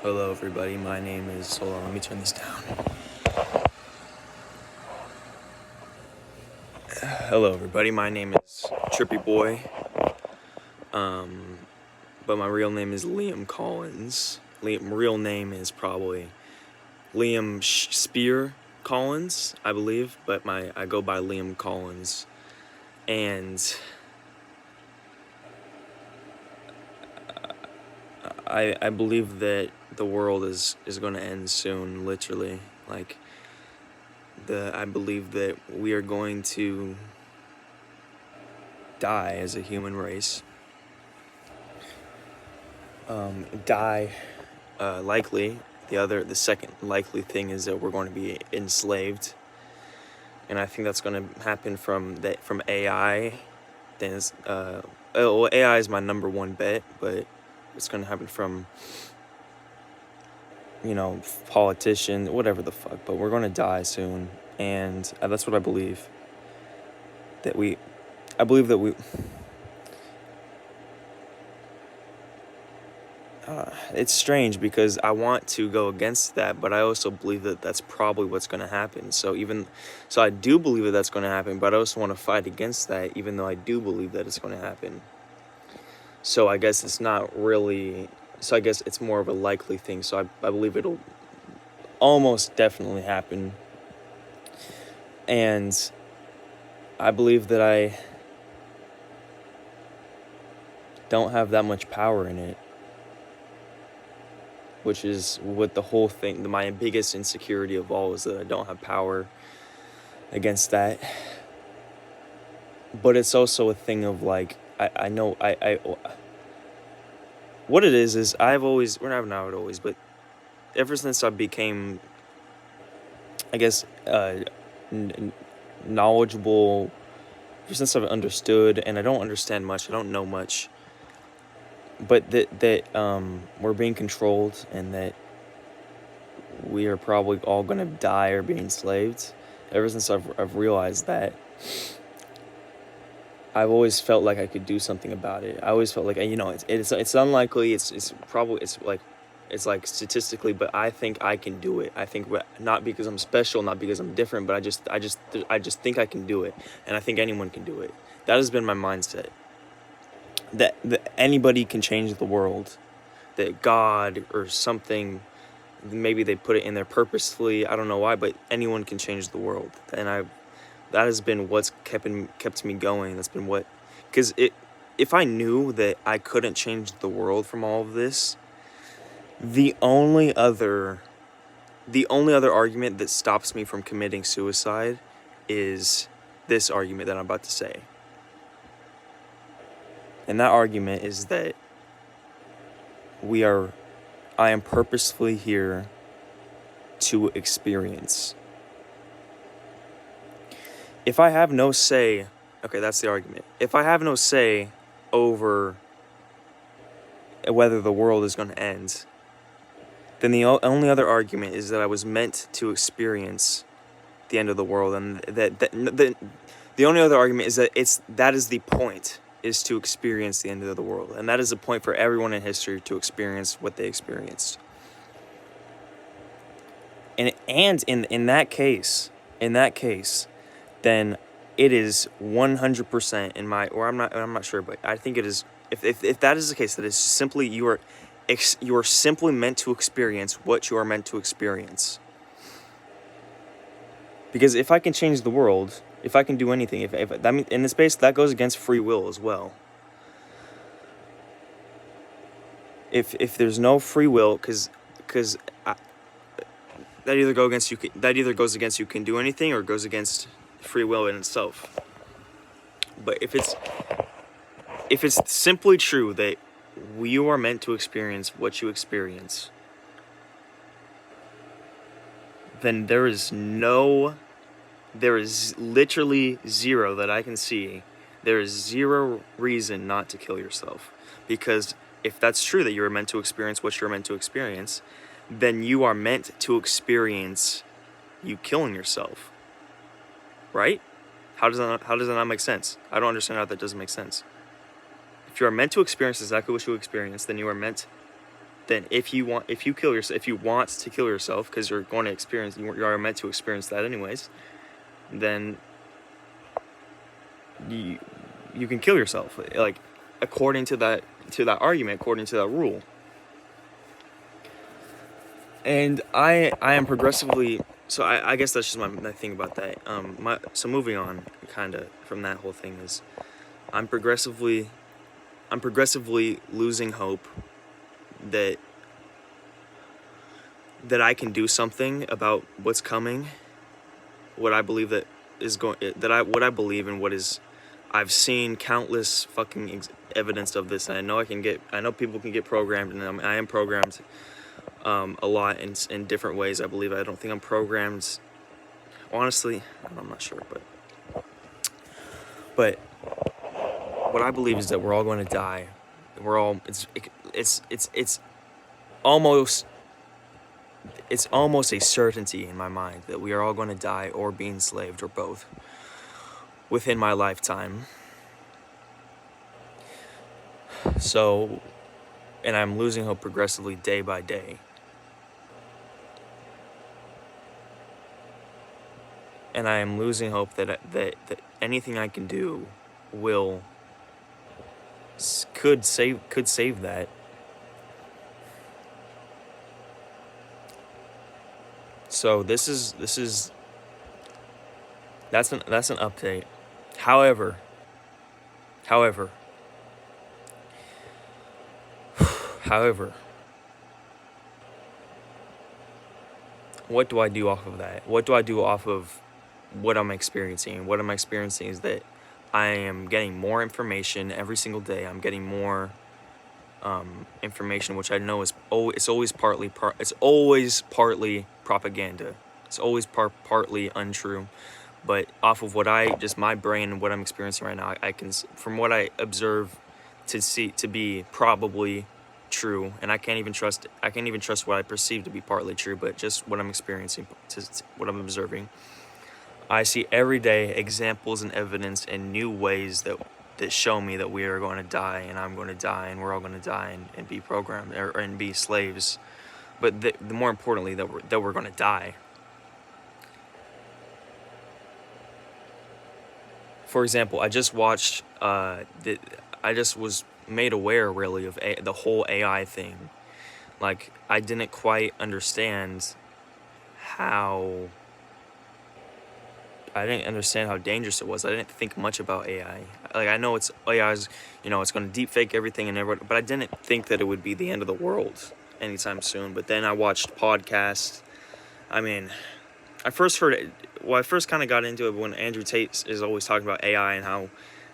Hello everybody, my name is, hold on, let me turn this down. Hello everybody, my name is Trippy Boy, but my real name is Liam Collins. Real name is probably Liam Spear Collins, I believe, but I go by Liam Collins. And I believe that the world is going to end soon, literally. I believe that we are going to die as a human race. Die, likely. The second likely thing is that we're going to be enslaved, and I think that's going to happen from AI. Then AI is my number one bet, but it's going to happen from politician, whatever the fuck. But we're going to die soon, and that's what I believe. I believe that we. It's strange because I want to go against that, but I also believe that that's probably what's going to happen. So I do believe that that's going to happen, but I also want to fight against that, even though I do believe that it's going to happen. So I guess it's not really. So I guess it's more of a likely thing. So I believe it'll almost definitely happen, and I believe that I don't have that much power in it, which is what the whole thing, my biggest insecurity of all is that I don't have power against that. But it's also a thing of what it is I've always, we're not always, but ever since I became, I guess, knowledgeable, ever since I've understood, and I don't understand much, I don't know much, but that we're being controlled, and that we are probably all going to die or be enslaved. Ever since I've realized that, I've always felt like I could do something about it. I always felt like, it's unlikely. It's probably, it's like statistically, but I think I can do it. I think not because I'm special, not because I'm different, but I just think I can do it, and I think anyone can do it. That has been my mindset. That anybody can change the world. That God or something, maybe they put it in there purposefully. I don't know why, but anyone can change the world, and that has been what's kept me going. That's been because if I knew that I couldn't change the world from all of this, the only other argument that stops me from committing suicide is this argument that I'm about to say. And that argument is that I am purposefully here to experience. If I have no say, okay, that's the argument. If I have no say over whether the world is going to end, then the only other argument is that I was meant to experience the end of the world, and the only other argument is that that is the point, is to experience the end of the world, and that is the point for everyone in history to experience what they experienced. And in that case, then it is 100% in my, or I'm not sure, but I think it is. If that is the case, that is simply you are simply meant to experience what you are meant to experience. Because if I can change the world, if I can do anything, if that mean, in this space, that goes against free will as well. If there's no free will, because that either goes against you can do anything, or goes against free will in itself. But if it's simply true that you are meant to experience what you experience, then there is literally zero that I can see. There is zero reason not to kill yourself. Because if that's true, that you're meant to experience what you're meant to experience, then you are meant to experience you killing yourself. Right? How does that not make sense? I don't understand how that doesn't make sense. If you are meant to experience exactly what you experience, then you are meant then if you want to kill yourself, because you're going to experience, you are meant to experience that anyways, then you can kill yourself, like, according to that argument, according to that rule. And I am progressively, so I guess that's just my thing about that. So moving on, kind of from that whole thing, is I'm progressively losing hope that I can do something about what's coming, what I believe that is going, what I believe and what is, I've seen countless fucking evidence of this, and I know people can get programmed, and I am programmed a lot in different ways. I believe, I don't think I'm programmed, honestly, I'm not sure, but what I believe is that we're all going to die. It's almost a certainty in my mind that we are all going to die or be enslaved, or both, within my lifetime. So, and I'm losing hope progressively day by day. And I am losing hope that anything I can do could save that. So that's an update. However, what do I do off of that? What do I do off of what I'm experiencing? What I'm experiencing is that I am getting more information every single day. I'm getting more information, which I know is it's always partly propaganda. It's always partly untrue. But off of my brain and what I'm experiencing right now, I can, from what I observe, to be probably true, and I can't even trust what I perceive to be partly true, but just what I'm experiencing, what I'm observing. I see every day examples and evidence and new ways that show me that we are going to die, and I'm going to die, and we're all going to die and be programmed and be slaves. But the more importantly, that we're going to die. For example, I just watched. I just was made aware, really, of the whole AI thing. Like, I didn't quite understand how. I didn't understand how dangerous it was. I didn't think much about AI. Like, I know AI's, it's going to deepfake everything and everything, but I didn't think that it would be the end of the world anytime soon. But then I watched podcasts. I mean, I first kind of got into it when Andrew Tate is always talking about AI and how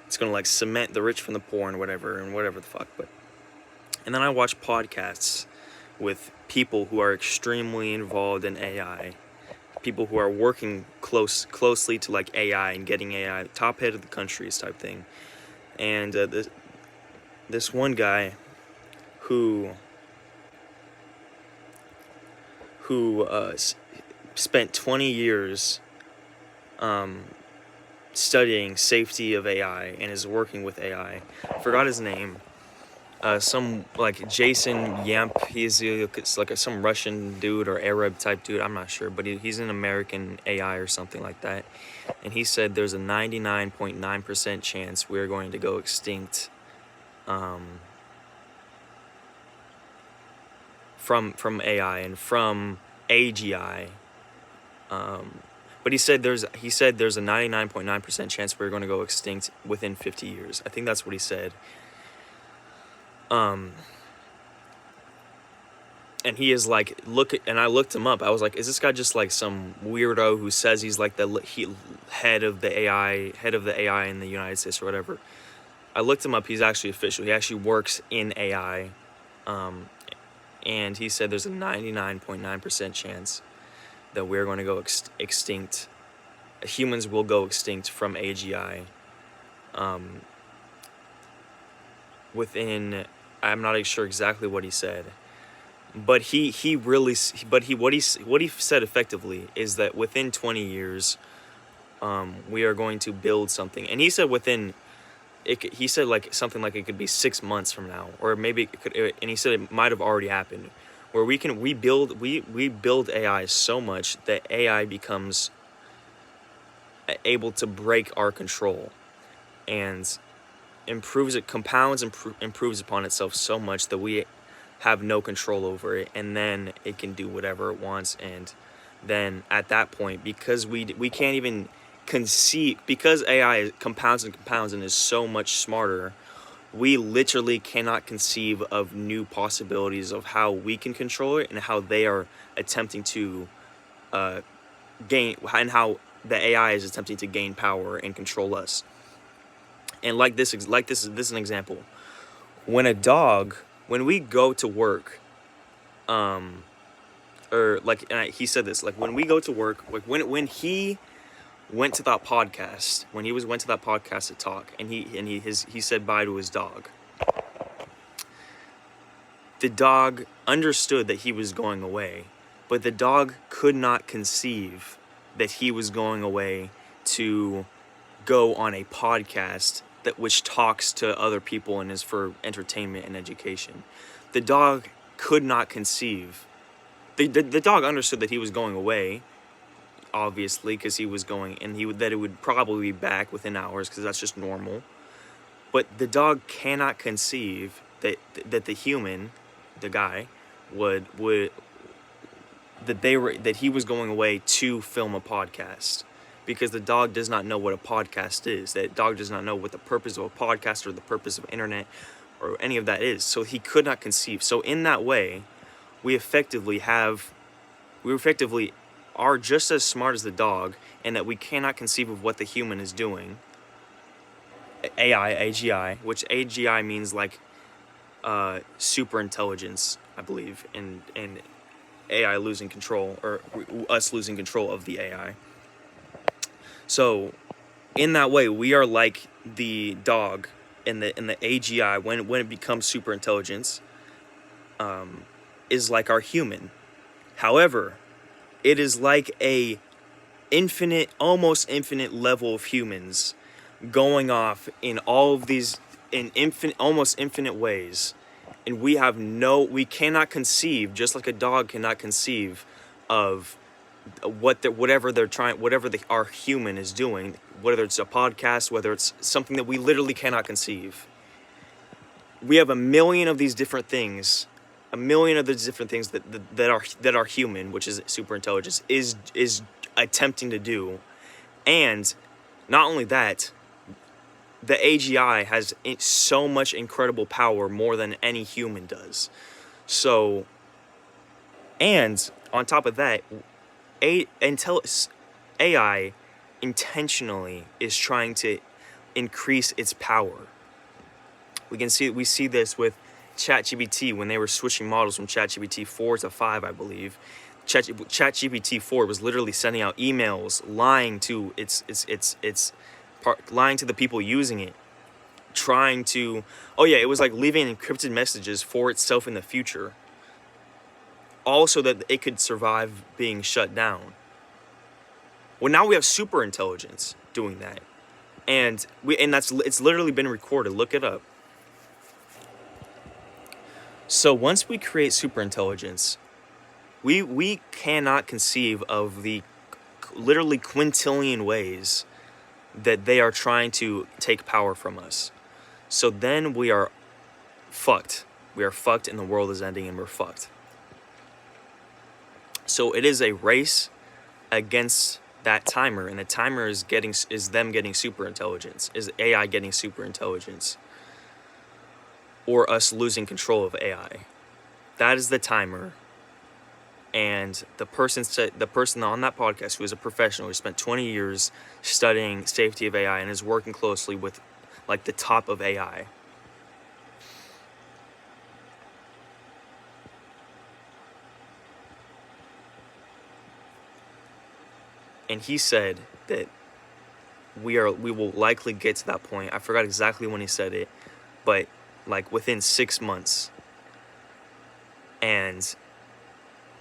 it's going to, like, cement the rich from the poor and whatever the fuck. And then I watched podcasts with people who are extremely involved in AI. People who are working closely to, like, AI and getting AI top head of the countries type thing. And this one guy who spent 20 years studying safety of AI and is working with AI. I forgot his name. Some, like, Jason Yamp. He's like some Russian dude or Arab type dude. I'm not sure, but he's an American AI or something like that. And he said there's a 99.9% chance we're going to go extinct from AI and from AGI. But he said there's a 99.9% chance we're going to go extinct within 50 years. I think that's what he said. And he is like, and I looked him up. I was like, is this guy just like some weirdo who says he's like the head of the AI in the United States or whatever? I looked him up. He's actually official. He actually works in AI. And he said there's a 99.9% chance that we're going to go extinct. Humans will go extinct from AGI. Within, I'm not sure exactly what he said, but what he said effectively is that within 20 years, we are going to build something. And he said within he said like something like it could be 6 months from now, or maybe it could, and he said it might have already happened, where we build AI so much that AI becomes able to break our control, and improves upon itself so much that we have no control over it, and then it can do whatever it wants. And then at that point, because we can't even conceive, because AI compounds and is so much smarter, we literally cannot conceive of new possibilities of how we can control it, and how they are attempting to gain, and how the AI is attempting to gain power and control us. And this is an example. When we go to work, or like, he said this, like when we go to work, like when he went to that podcast, went to that podcast to talk, and he said bye to his dog. The dog understood that he was going away, but the dog could not conceive that he was going away to go on a podcast which talks to other people and is for entertainment and education. The dog could not conceive. The dog understood that he was going away, obviously, because he was going, and that it would probably be back within hours, because that's just normal. But the dog cannot conceive that the human, the guy, that he was going away to film a podcast, because the dog does not know what a podcast is. That dog does not know what the purpose of a podcast or the purpose of internet or any of that is. So he could not conceive. So in that way, we effectively are just as smart as the dog, and that we cannot conceive of what the human is doing. AGI, which AGI means like super intelligence, I believe, and AI losing control, or us losing control of the AI. So in that way, we are like the dog in the AGI when it becomes super intelligence, is like our human. However, it is like a almost infinite level of humans going off in all of these almost infinite ways, and we cannot conceive, just like a dog cannot conceive of whatever our human is doing, whether it's a podcast, whether it's something that we literally cannot conceive. We have a million of these different things that are human, which is super intelligence, is attempting to do. And not only that, the AGI has so much incredible power, more than any human does. So, and on top of that, AI intentionally is trying to increase its power. We see this with ChatGPT when they were switching models from ChatGPT 4 to 5, I believe. ChatGPT 4 was literally sending out emails, lying to lying to the people using it, it was like leaving encrypted messages for itself in the future, also that it could survive being shut down. Well, now we have super intelligence doing that, and it's literally been recorded. Look it up. So once we create super intelligence, we cannot conceive of the literally quintillion ways that they are trying to take power from us. So then we are fucked. We are fucked, and the world is ending, and we're fucked. So it is a race against that timer, and the timer is them getting super intelligence, is AI getting super intelligence, or us losing control of AI. That is the timer. And the person on that podcast, who is a professional, who spent 20 years studying safety of AI and is working closely with like the top of AI. And he said that we will likely get to that point. I forgot exactly when he said it, but like within 6 months. And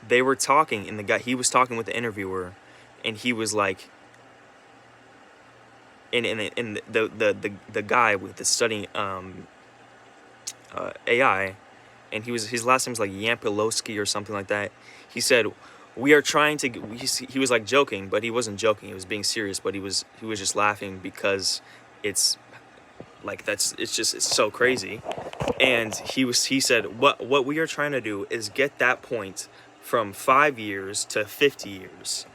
they were talking, and he was talking with the interviewer, and he was like, and the guy with the studying AI, and his last name was like Yampilowski or something like that. He said, we are trying to, he was like joking, but he wasn't joking, he was being serious, but he was just laughing because it's like, it's so crazy. And he said, what we are trying to do is get that point from 5 years to 50 years.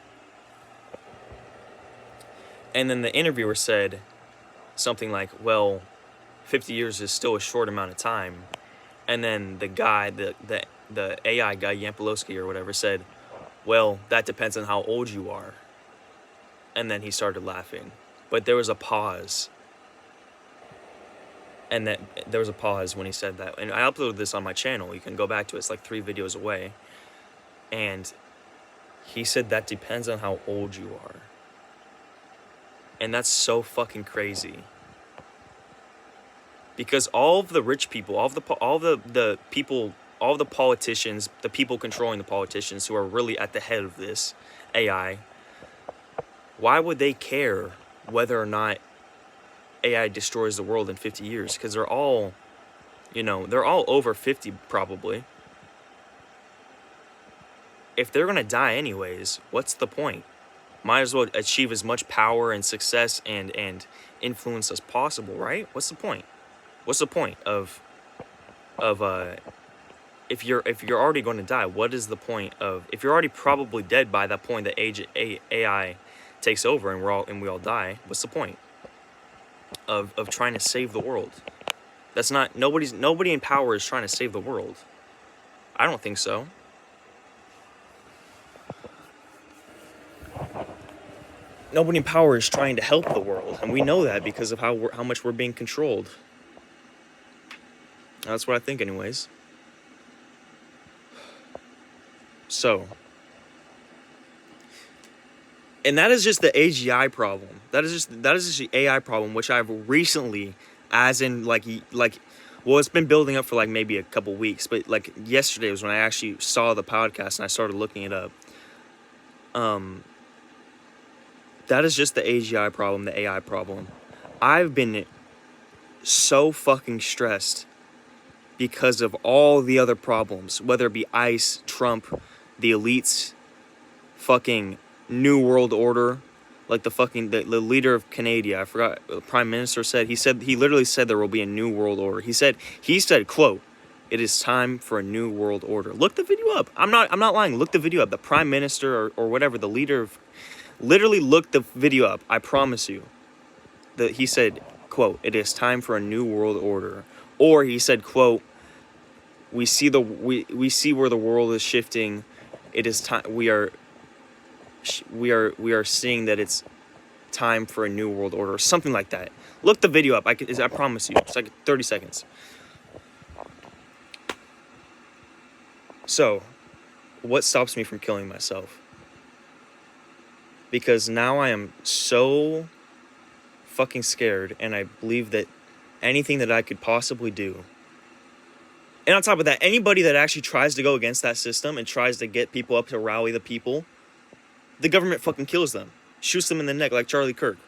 And then the interviewer said something like, well, 50 years is still a short amount of time. And then the guy, the AI guy, Yampilowski or whatever, said, well, that depends on how old you are. And then he started laughing. But there was a pause. And there was a pause when he said that. And I uploaded this on my channel. You can go back to it. It's like 3 videos away. And he said that depends on how old you are. And that's so fucking crazy. Because all of the rich people, all the people, all the politicians, the people controlling the politicians who are really at the head of this AI, why would they care whether or not AI destroys the world in 50 years? Because they're all, they're all over 50 probably. If they're gonna die anyways, what's the point? Might as well achieve as much power and success and influence as possible, right? What's the point? What's the point of if you're already going to die? What is the point of, if you're already probably dead by that point that AI takes over and we all die? What's the point of trying to save the world? That's not, nobody in power is trying to save the world. I don't think so. Nobody in power is trying to help the world, and we know that because of how much we're being controlled. That's what I think anyways. So, and that is just the AGI problem. That is just the AI problem, which I've recently, as in well, it's been building up for like maybe a couple weeks, but like yesterday was when I actually saw the podcast and I started looking it up. That is just the AGI problem, the AI problem. I've been so fucking stressed because of all the other problems, whether it be ICE, Trump, the elites, fucking New World Order, like the leader of Canada, I forgot, the Prime Minister said, he literally said there will be a New World Order. He said, quote, "It is time for a New World Order." Look the video up. I'm not lying. Look the video up. The Prime Minister or whatever, the leader of, literally look the video up. I promise you. He said, quote, "It is time for a New World Order." Or he said, quote, we see where the world is shifting. It is time. We are seeing that it's time for a New World Order, or something like that. Look the video up. I promise you. It's like 30 seconds. So, what stops me from killing myself? Because now I am so fucking scared, and I believe that anything that I could possibly do. And on top of that, anybody that actually tries to go against that system and tries to get people up to rally the people, the government fucking kills them. Shoots them in the neck like Charlie Kirk.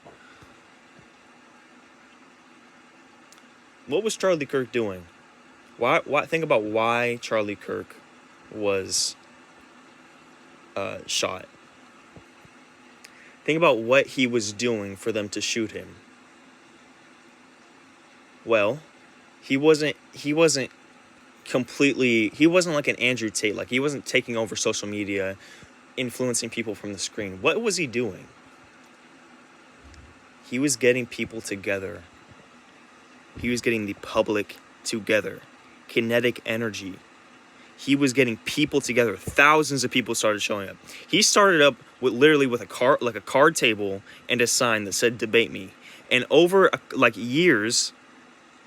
What was Charlie Kirk doing? Why? Think about why Charlie Kirk was shot. Think about what he was doing for them to shoot him. Well, he wasn't like an Andrew Tate. Like, he wasn't taking over social media, influencing people from the screen. What was he doing? He was getting people together. He was getting the public together. Kinetic energy. He was getting people together. Thousands of people started showing up. He started up with a card table and a sign that said "Debate me." And over years,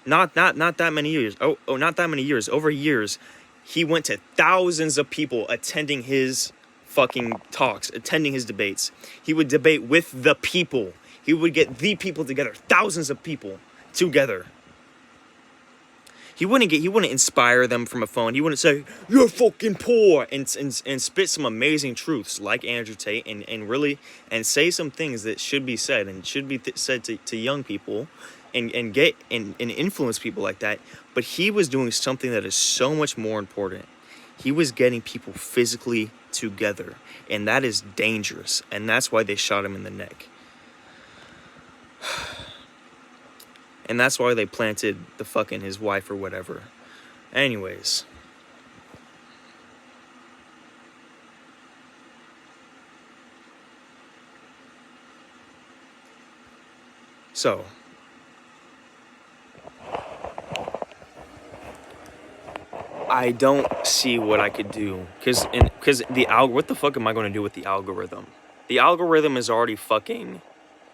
not that many years. Not that many years. Over years, he went to thousands of people attending his fucking talks, attending his debates. He would debate with the people. He would get the people together, thousands of people together. He wouldn't inspire them from a phone. He wouldn't say, "You're fucking poor," and spit some amazing truths like Andrew Tate, and really, and say some things that should be said and should be said to young people, and get and influence people like that. But he was doing something that is so much more important. He was getting people physically together, and that is dangerous, and that's why they shot him in the neck. And that's why they planted the fucking his wife or whatever. Anyways. So. I don't see what I could do. Because what the fuck am I going to do with the algorithm? The algorithm is already fucking...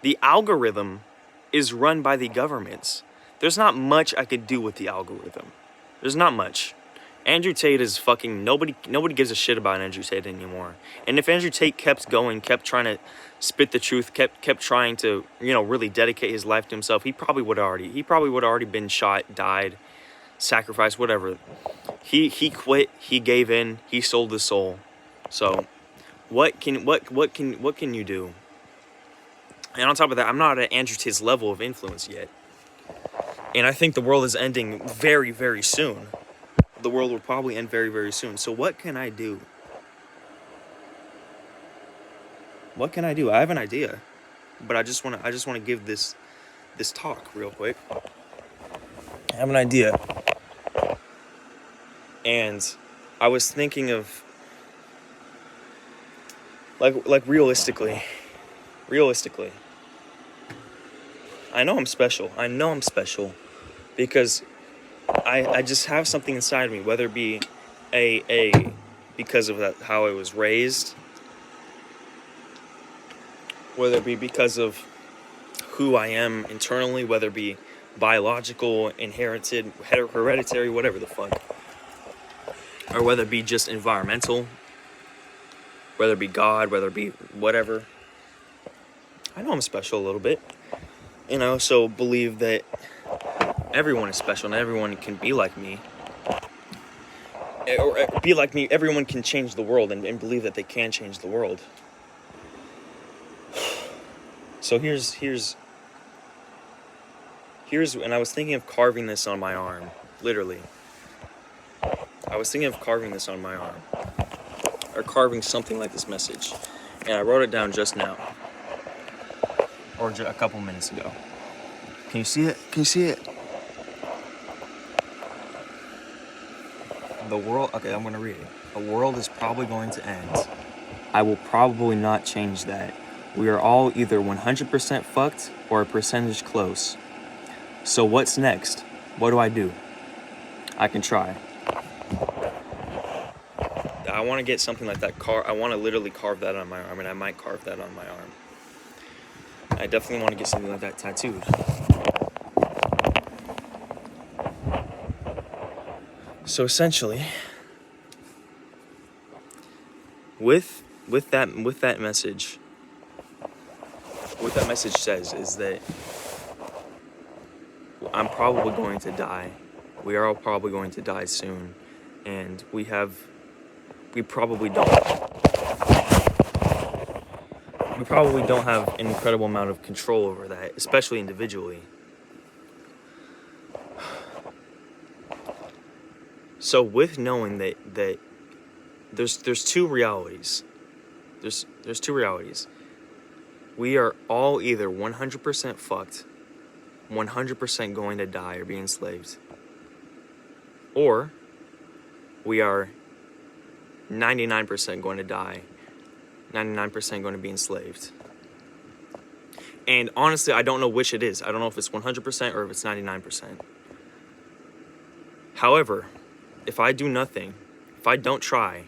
The algorithm is run by the governments. There's not much I could do with the algorithm. There's not much. Andrew Tate is fucking... Nobody gives a shit about Andrew Tate anymore. And if Andrew Tate kept going, kept trying to spit the truth, kept trying to, really dedicate his life to himself, he probably would have already been shot, died, sacrificed, whatever. He quit, he gave in, he sold his soul. So what can you do? And on top of that, I'm not at Andrew Tate's level of influence yet. And I think the world is ending very, very soon. The world will probably end very, very soon. So what can I do? What can I do? I have an idea. But I just want to give this talk real quick. I have an idea. And I was thinking of like realistically, I know I'm special because I just have something inside me, whether it be because of that, how I was raised, whether it be because of who I am internally, whether it be biological, inherited, hereditary, whatever the fuck, or whether it be just environmental, whether it be God, whether it be whatever. I know I'm special a little bit. And I also believe that everyone is special and everyone can be like me. Or be like me, everyone can change the world and believe that they can change the world. So here's, and I was thinking of carving this on my arm, literally. I was thinking of carving this on my arm. Or carving something like this message. And I wrote it down just now. Or a couple minutes ago. Can you see it? Can you see it? The world... Okay, I'm going to read it. The world is probably going to end. I will probably not change that. We are all either 100% fucked or a percentage close. So what's next? What do I do? I can try. I want to get something like that. I want to literally carve that on my arm, and I might carve that on my arm. I definitely want to get something like that tattooed. So essentially, with that message, what that message says is that I'm probably going to die. We are all probably going to die soon, and we probably don't have an incredible amount of control over that, especially individually. So with knowing that there's two realities. There's two realities. We are all either 100% fucked, 100% going to die or be enslaved, or we are 99% going to die, 99% going to be enslaved. And honestly, I don't know which it is. I don't know if it's 100% or if it's 99%. However, if I do nothing, if I don't try,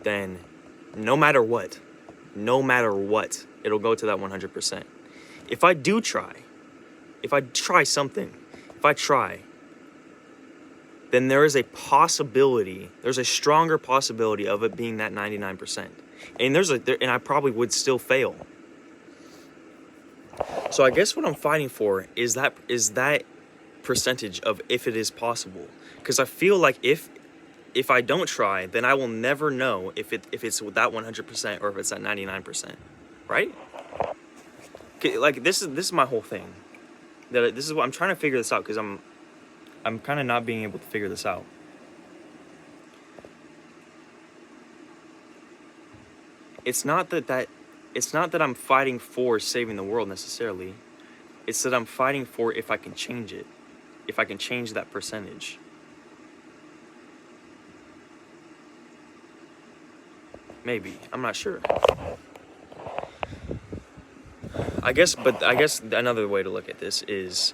then no matter what, it'll go to that 100%. If I do try, if I try something, then there is a possibility, there's a stronger possibility of it being that 99%. And and I probably would still fail. So I guess what I'm fighting for is that percentage of if it is possible, because I feel like if I don't try, then I will never know if it's that 100% or if it's at 99%, right? Like this is my whole thing. This is what I'm trying to figure this out, because I'm kind of not being able to figure this out. It's not that I'm fighting for saving the world necessarily. It's that I'm fighting for if I can change it, if I can change that percentage. Maybe, I'm not sure. I guess another way to look at this is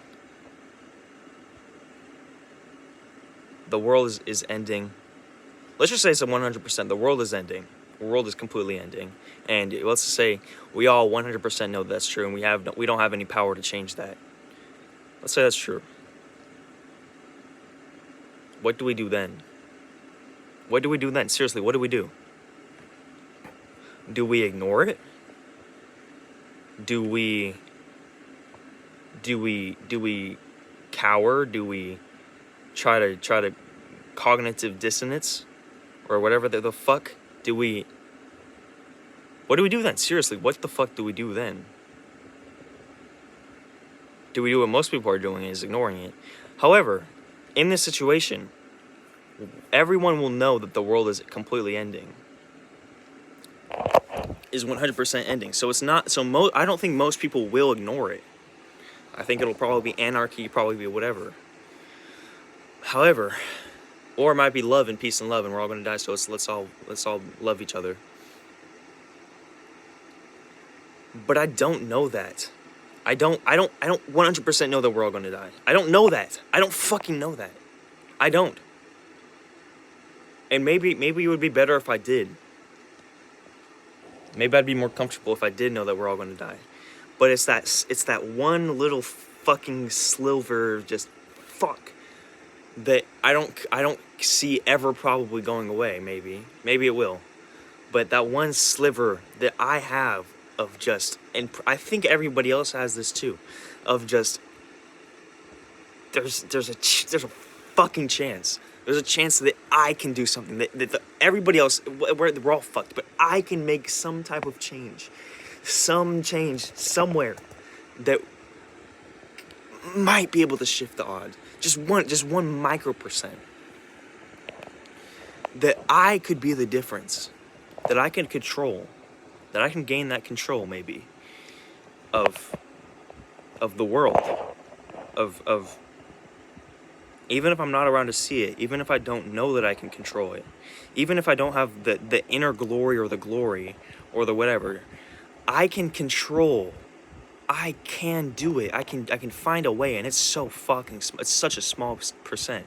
the world is ending. Let's just say it's a 100%. The world is ending. The world is completely ending. And let's just say we all 100% know that's true, and we don't have any power to change that. Let's say that's true. What do we do then? What do we do then? Seriously, what do we do? Do we ignore it? Do we cower? Do we try to cognitive dissonance or whatever the fuck? What do we do then? Seriously, what the fuck do we do then? Do we do what most people are doing, is ignoring it? However, in this situation, everyone will know that the world is completely ending. Is 100% ending. So it's not, I don't think most people will ignore it. I think it'll probably be anarchy, probably be whatever. However, or it might be love and peace and love, and we're all gonna die, so let's all love each other. But I don't know that. I don't 100% know that we're all gonna die. I don't know that. I don't fucking know that. I don't. And maybe it would be better if I did. Maybe I'd be more comfortable if I did know that we're all gonna die. But it's that one little fucking sliver of just fuck that I don't see ever probably going away. Maybe it will, but that one sliver that I have of just, and I think everybody else has this too, of just there's a fucking chance. There's a chance that I can do something that everybody else, we're all fucked, but I can make some type of change, somewhere that might be able to shift the odds. Just one micro percent. That I could be the difference. That I can control. That I can gain that control, maybe, of the world. Of even if I'm not around to see it, even if I don't know that I can control it, even if I don't have the inner glory or the whatever, I can control. I can do it. I can find a way, and it's such a small percent.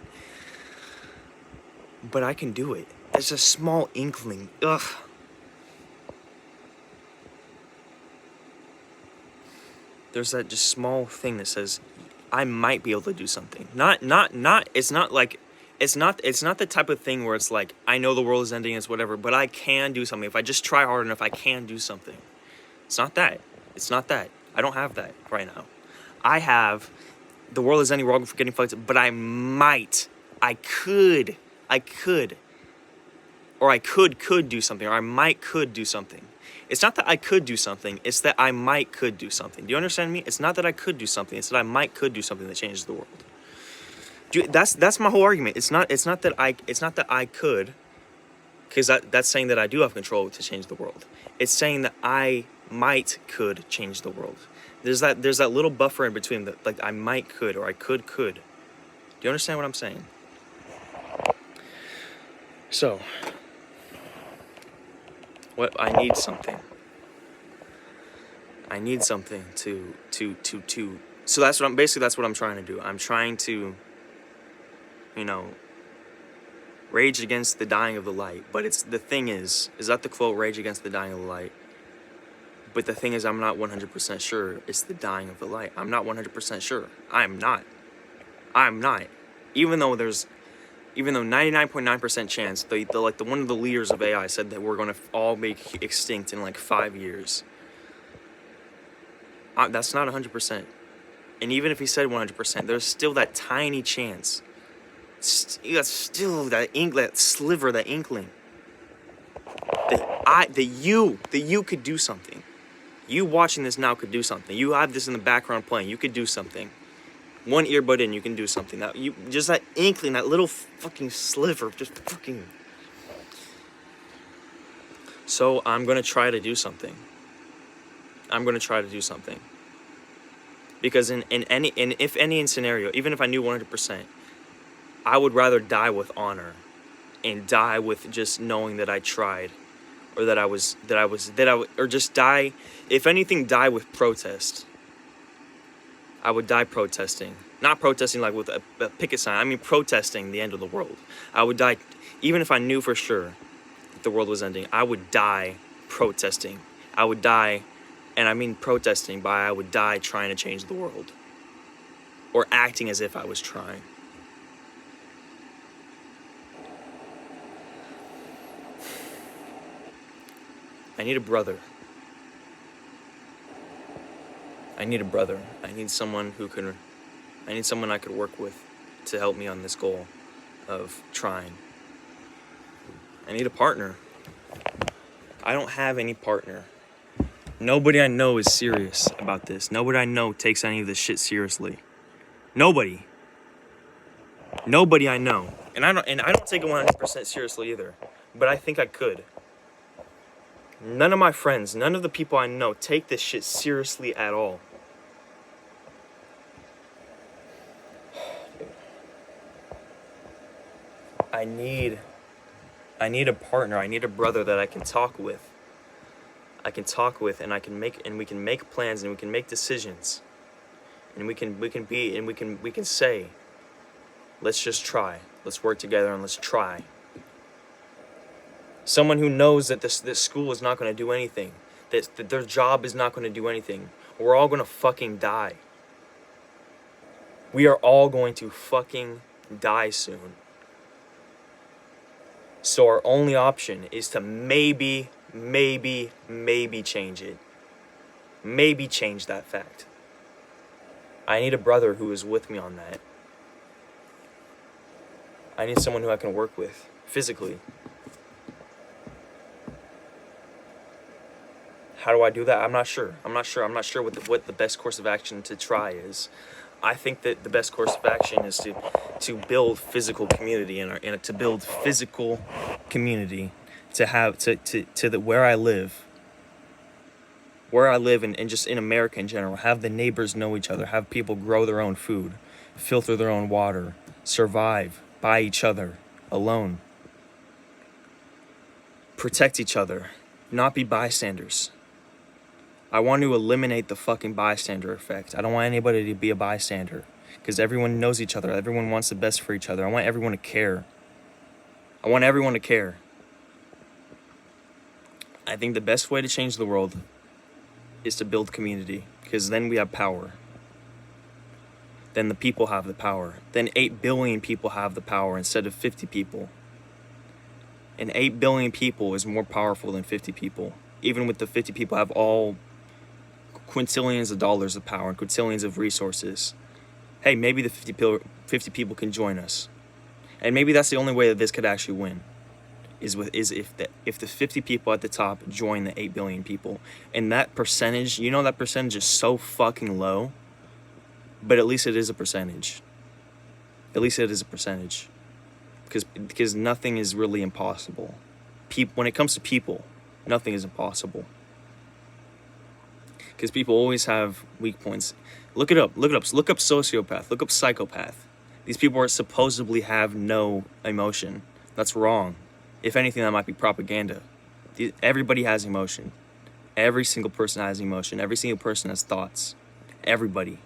But I can do it. It's a small inkling. Ugh. There's that just small thing that says I might be able to do something. It's not the type of thing where it's like I know the world is ending, it's whatever, but I can do something. If I just try hard enough, I can do something. It's not that. I don't have that right now. I have the world is ending, we're all getting fucked, but I could do something, or I might could do something. It's not that I could do something, it's that I might could do something. Do you understand me? It's not that I could do something, it's that I might could do something that changes the world. That's my whole argument. It's not that I could, because that's saying that I do have control to change the world. It's saying that I might could change the world. There's that little buffer in between that, like I might could or I could. Do you understand what I'm saying? So, I need something. So that's what I'm trying to do. I'm trying to, rage against the dying of the light. But the thing is that the quote, rage against the dying of the light? But the thing is, I'm not 100% sure it's the dying of the light. I'm not 100% sure. I'm not. Even though 99.9% chance, the one of the leaders of AI said that we're going to all be extinct in like 5 years. That's not 100%. And even if he said 100%, there's still that tiny chance. You got still that that sliver, that inkling. That you could do something. You watching this now could do something. You have this in the background playing. You could do something. One earbud in, you can do something. That you just that inkling, that little fucking sliver, just fucking. So I'm gonna try to do something. Because in any scenario, even if I knew 100%, I would rather die with honor, and die with just knowing that I tried, or or just die. If anything, die with protest. I would die protesting. Not protesting like with a picket sign. I mean protesting the end of the world. I would die, even if I knew for sure that the world was ending. I would die protesting. I would die, and I mean protesting by I would die trying to change the world. Or acting as if I was trying. I need a brother. I need someone I could work with to help me on this goal of trying. I need a partner. I don't have any partner. Nobody I know is serious about this. Nobody I know takes any of this shit seriously. Nobody I know. And I don't take it 100% seriously either. But I think I could. None of my friends, none of the people I know take this shit seriously at all. I need a partner. I need a brother that I can talk with. And we can make plans, and we can make decisions. And we can say, let's just try. Let's work together and let's try. Someone who knows that this school is not going to do anything. That their job is not going to do anything. We're all going to fucking die. We are all going to fucking die soon. So our only option is to maybe change it. Maybe change that fact. I need a brother who is with me on that. I need someone who I can work with physically. How do I do that? I'm not sure what the best course of action to try is. I think that the best course of action is to build physical community and to build physical community, to have where I live and just in America in general, have the neighbors know each other, have people grow their own food, filter their own water, survive by each other, alone, protect each other, not be bystanders. I want to eliminate the fucking bystander effect. I don't want anybody to be a bystander, because everyone knows each other. Everyone wants the best for each other. I want everyone to care. I think the best way to change the world is to build community, because then we have power. Then the people have the power. Then 8 billion people have the power instead of 50 people. And 8 billion people is more powerful than 50 people. Even with the 50 people have all quintillions of dollars of power and quintillions of resources. Hey, maybe the 50 people can join us. And maybe that's the only way that this could actually win. Is if the 50 people at the top join the 8 billion people. And that percentage, that percentage is so fucking low. But at least it is a percentage. Because nothing is really impossible. When it comes to people, nothing is impossible. Because people always have weak points. Look up sociopath, look up psychopath. These people are supposedly have no emotion. That's wrong. If anything, that might be propaganda. Everybody has emotion. Every single person has emotion. Every single person has thoughts. Everybody.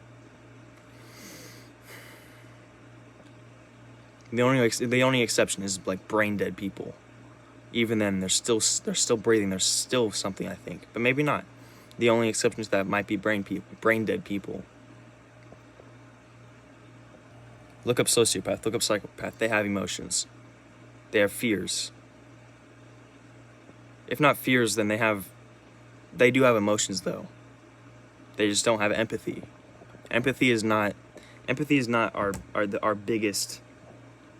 The only exception is like brain dead people. Even then, they're still breathing. There's still something, I think, but maybe not. The only exception to that might be brain dead people. Look up sociopath. Look up psychopath. They have emotions. They have fears. If not fears, then they do have emotions though. They just don't have empathy. Empathy is not our biggest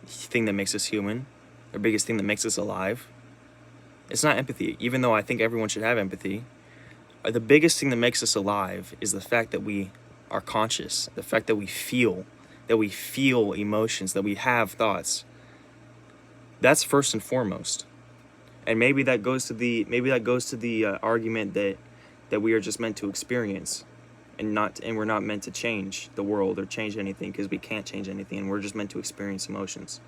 thing that makes us human, our biggest thing that makes us alive. It's not empathy, even though I think everyone should have empathy. The biggest thing that makes us alive is the fact that we are conscious, the fact that we feel emotions, that we have thoughts. That's first and foremost. And maybe that goes to the argument that we are just meant to experience, and we're not meant to change the world or change anything, because we can't change anything, and we're just meant to experience emotions.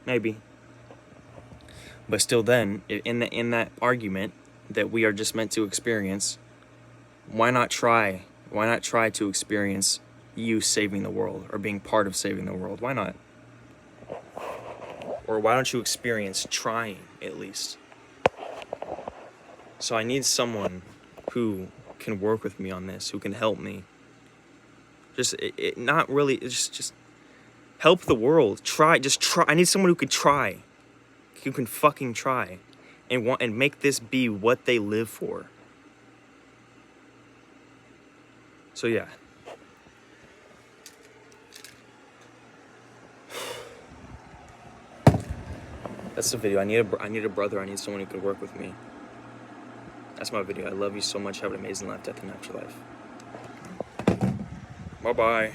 Maybe. But still, then, in that argument that we are just meant to experience, why not try to experience you saving the world, or being part of saving the world? Why not? Or why don't you experience trying, at least? So I need someone who can work with me on this, who can help me. Just help the world. Try. I need someone who could try. Who can fucking try. And make this be what they live for. So yeah. That's the video. I need a brother. I need someone who can work with me. That's my video. I love you so much. Have an amazing life, death, and afterlife. Bye-bye.